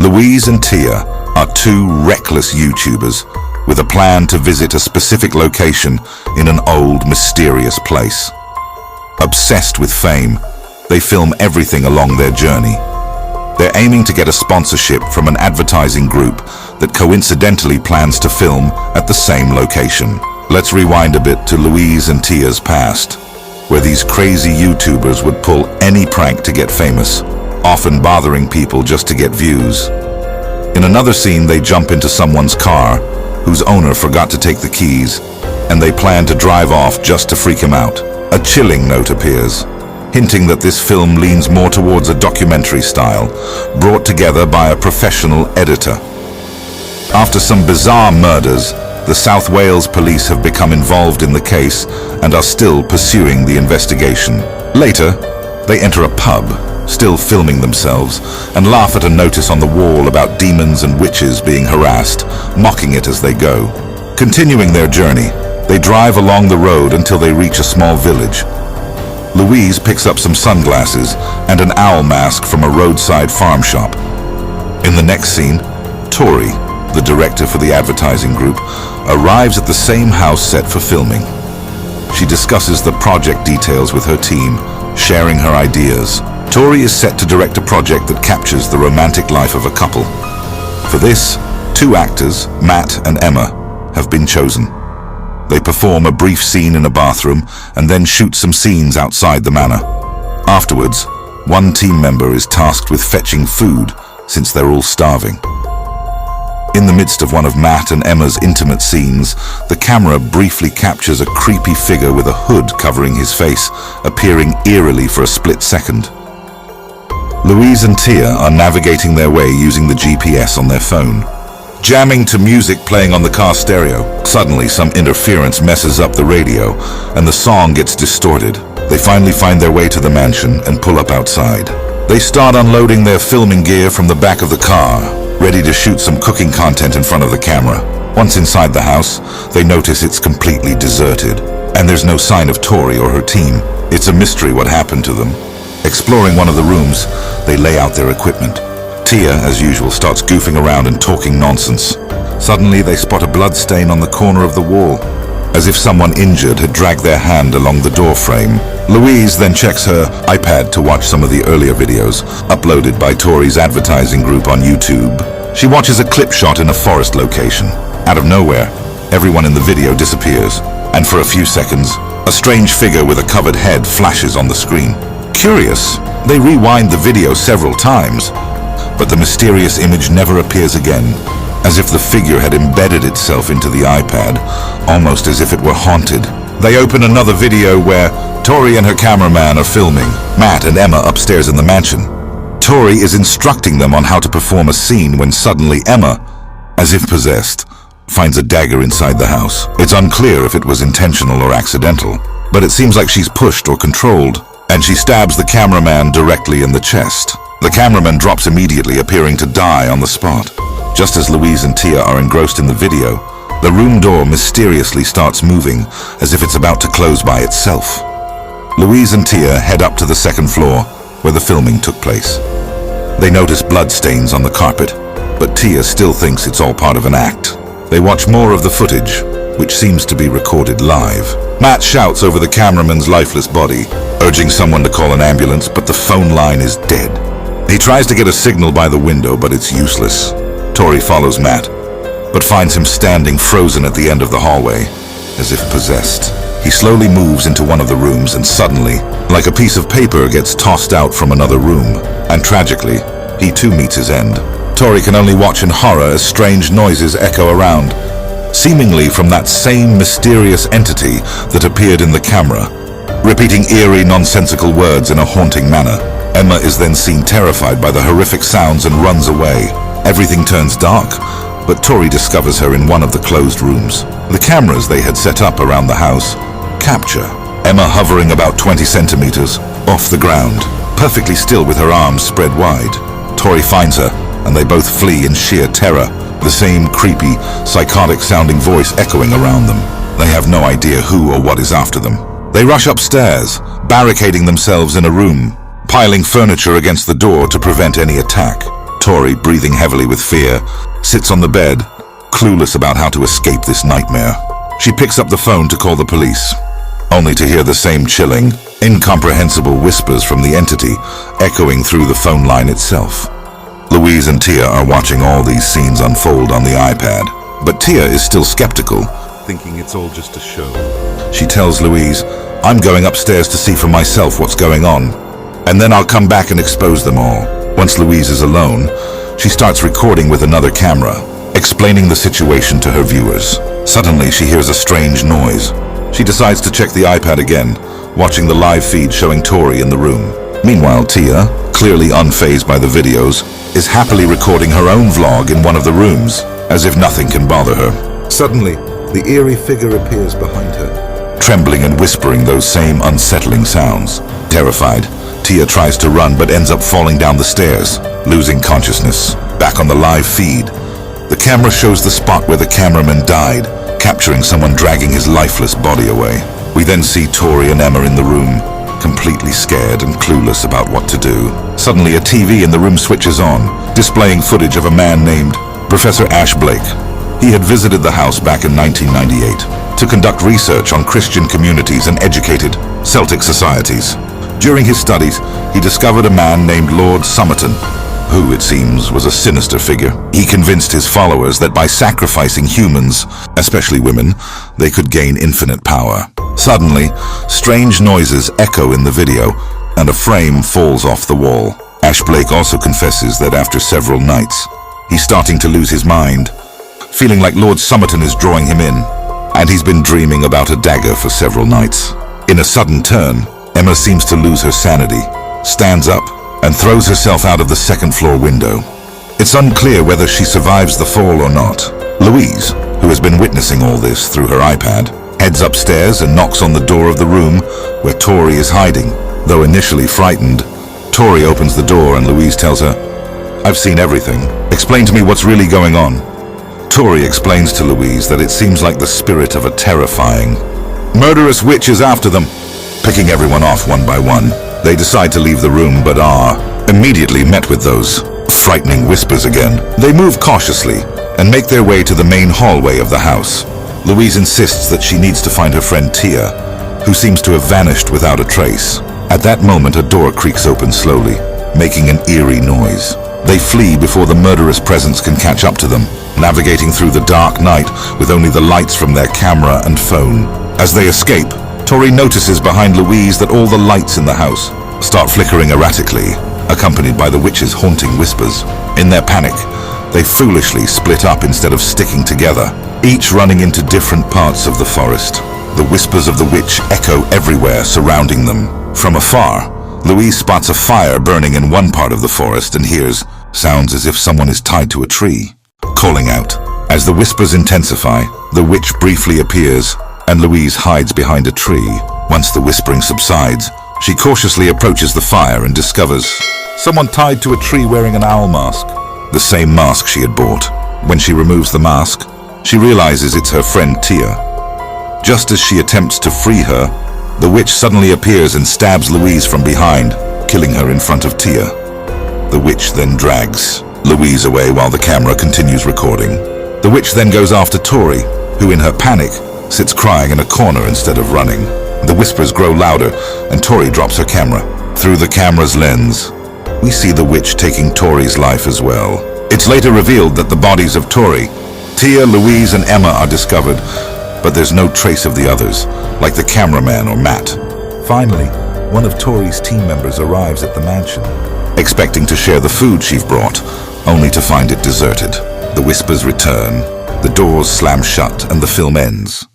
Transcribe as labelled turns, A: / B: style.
A: Louise and Tia are two reckless YouTubers with a plan to visit a specific location in an old, mysterious place. Obsessed with fame, they film everything along their journey. They're aiming to get a sponsorship from an advertising group that coincidentally plans to film at the same location. Let's rewind a bit to Louise and Tia's past, where these crazy YouTubers would pull any prank to get famous, often bothering people just to get views. In another scene, they jump into someone's car, whose owner forgot to take the keys, and they plan to drive off just to freak him out. A chilling note appears, hinting that this film leans more towards a documentary style, brought together by a professional editor. After some bizarre murders, the South Wales police have become involved in the case and are still pursuing the investigation. Later, they enter a pub, still filming themselves, and laugh at a notice on the wall about demons and witches being harassed, mocking it as they go. Continuing their journey, they drive along the road until they reach a small village. Louise picks up some sunglasses and an owl mask from a roadside farm shop. In the next scene, Tori, the director for the advertising group, arrives at the same house set for filming. She discusses the project details with her team, sharing her ideas. Tori is set to direct a project that captures the romantic life of a couple. For this, two actors, Matt and Emma, have been chosen. They perform a brief scene in a bathroom and then shoot some scenes outside the manor. Afterwards, one team member is tasked with fetching food since they're all starving. In the midst of one of Matt and Emma's intimate scenes, the camera briefly captures a creepy figure with a hood covering his face, appearing eerily for a split second. Louise and Tia are navigating their way using the GPS on their phone, jamming to music playing on the car stereo. Suddenly, some interference messes up the radio, and the song gets distorted. They finally find their way to the mansion and pull up outside. They start unloading their filming gear from the back of the car, ready to shoot some cooking content in front of the camera. Once inside the house, they notice it's completely deserted, and there's no sign of Tori or her team. It's a mystery what happened to them. Exploring one of the rooms, they lay out their equipment. Tia, as usual, starts goofing around and talking nonsense. Suddenly, they spot a blood stain on the corner of the wall, as if someone injured had dragged their hand along the door frame. Louise then checks her iPad to watch some of the earlier videos, uploaded by Tori's advertising group on YouTube. She watches a clip shot in a forest location. Out of nowhere, everyone in the video disappears, and for a few seconds, a strange figure with a covered head flashes on the screen. Curious, they rewind the video several times, but the mysterious image never appears again, as if the figure had embedded itself into the iPad, almost as if it were haunted. They open another video where Tori and her cameraman are filming, Matt and Emma upstairs in the mansion. Tori is instructing them on how to perform a scene when suddenly Emma, as if possessed, finds a dagger inside the house. It's unclear if it was intentional or accidental, but it seems like she's pushed or controlled, and she stabs the cameraman directly in the chest. The cameraman drops immediately, appearing to die on the spot. Just as Louise and Tia are engrossed in the video, the room door mysteriously starts moving, as if it's about to close by itself. Louise and Tia head up to the second floor, where the filming took place. They notice blood stains on the carpet, but Tia still thinks it's all part of an act. They watch more of the footage, which seems to be recorded live. Matt shouts over the cameraman's lifeless body, urging someone to call an ambulance, but the phone line is dead. He tries to get a signal by the window, but it's useless. Tori follows Matt, but finds him standing frozen at the end of the hallway, as if possessed. He slowly moves into one of the rooms and suddenly, like a piece of paper, gets tossed out from another room. And tragically, he too meets his end. Tori can only watch in horror as strange noises echo around, seemingly from that same mysterious entity that appeared in the camera, repeating eerie, nonsensical words in a haunting manner. Emma is then seen terrified by the horrific sounds and runs away. Everything turns dark, but Tori discovers her in one of the closed rooms. The cameras they had set up around the house capture Emma hovering about 20 centimeters off the ground, perfectly still with her arms spread wide. Tori finds her, and they both flee in sheer terror, the same creepy, psychotic-sounding voice echoing around them. They have no idea who or what is after them. They rush upstairs, barricading themselves in a room, piling furniture against the door to prevent any attack. Tori, breathing heavily with fear, sits on the bed, clueless about how to escape this nightmare. She picks up the phone to call the police, only to hear the same chilling, incomprehensible whispers from the entity echoing through the phone line itself. Louise and Tia are watching all these scenes unfold on the iPad, but Tia is still skeptical, thinking it's all just a show. She tells Louise, "I'm going upstairs to see for myself what's going on, and then I'll come back and expose them all." Once Louise is alone, she starts recording with another camera, explaining the situation to her viewers. Suddenly, she hears a strange noise. She decides to check the iPad again, watching the live feed showing Tori in the room. Meanwhile, Tia, clearly unfazed by the videos, is happily recording her own vlog in one of the rooms, as if nothing can bother her. Suddenly, the eerie figure appears behind her, trembling and whispering those same unsettling sounds. Terrified, Tia tries to run but ends up falling down the stairs, losing consciousness. Back on the live feed, the camera shows the spot where the cameraman died, capturing someone dragging his lifeless body away. We then see Tori and Emma in the room, completely scared and clueless about what to do. Suddenly, a TV in the room switches on, displaying footage of a man named Professor Ash Blake. He had visited the house back in 1998 to conduct research on Christian communities and educated Celtic societies. During his studies, he discovered a man named Lord Somerton, who, it seems, was a sinister figure. He convinced his followers that by sacrificing humans, especially women, they could gain infinite power. Suddenly, strange noises echo in the video, and a frame falls off the wall. Ash Blake also confesses that after several nights, he's starting to lose his mind, feeling like Lord Somerton is drawing him in, and he's been dreaming about a dagger for several nights. In a sudden turn, Emma seems to lose her sanity, stands up, and throws herself out of the second-floor window. It's unclear whether she survives the fall or not. Louise, who has been witnessing all this through her iPad, heads upstairs and knocks on the door of the room where Tori is hiding. Though initially frightened, Tori opens the door and Louise tells her, "I've seen everything. Explain to me what's really going on." Tori explains to Louise that it seems like the spirit of a terrifying, murderous witch is after them, picking everyone off one by one. They decide to leave the room but are immediately met with those frightening whispers again. They move cautiously and make their way to the main hallway of the house. Louise insists that she needs to find her friend Tia, who seems to have vanished without a trace. At that moment, a door creaks open slowly, making an eerie noise. They flee before the murderous presence can catch up to them, navigating through the dark night with only the lights from their camera and phone. As they escape, Tori notices behind Louise that all the lights in the house start flickering erratically, accompanied by the witch's haunting whispers. In their panic, they foolishly split up instead of sticking together, each running into different parts of the forest. The whispers of the witch echo everywhere surrounding them. From afar, Louise spots a fire burning in one part of the forest and hears sounds as if someone is tied to a tree, calling out. As the whispers intensify, the witch briefly appears, and Louise hides behind a tree. Once the whispering subsides, she cautiously approaches the fire and discovers someone tied to a tree wearing an owl mask, the same mask she had bought. When she removes the mask, she realizes it's her friend Tia. Just as she attempts to free her, the witch suddenly appears and stabs Louise from behind, killing her in front of Tia. The witch then drags Louise away while the camera continues recording. The witch then goes after Tori, who in her panic sits crying in a corner instead of running. The whispers grow louder, and Tori drops her camera. Through the camera's lens, we see the witch taking Tori's life as well. It's later revealed that the bodies of Tori, Tia, Louise, and Emma are discovered, but there's no trace of the others, like the cameraman or Matt. Finally, one of Tori's team members arrives at the mansion, expecting to share the food she've brought, only to find it deserted. The whispers return, the doors slam shut, and the film ends.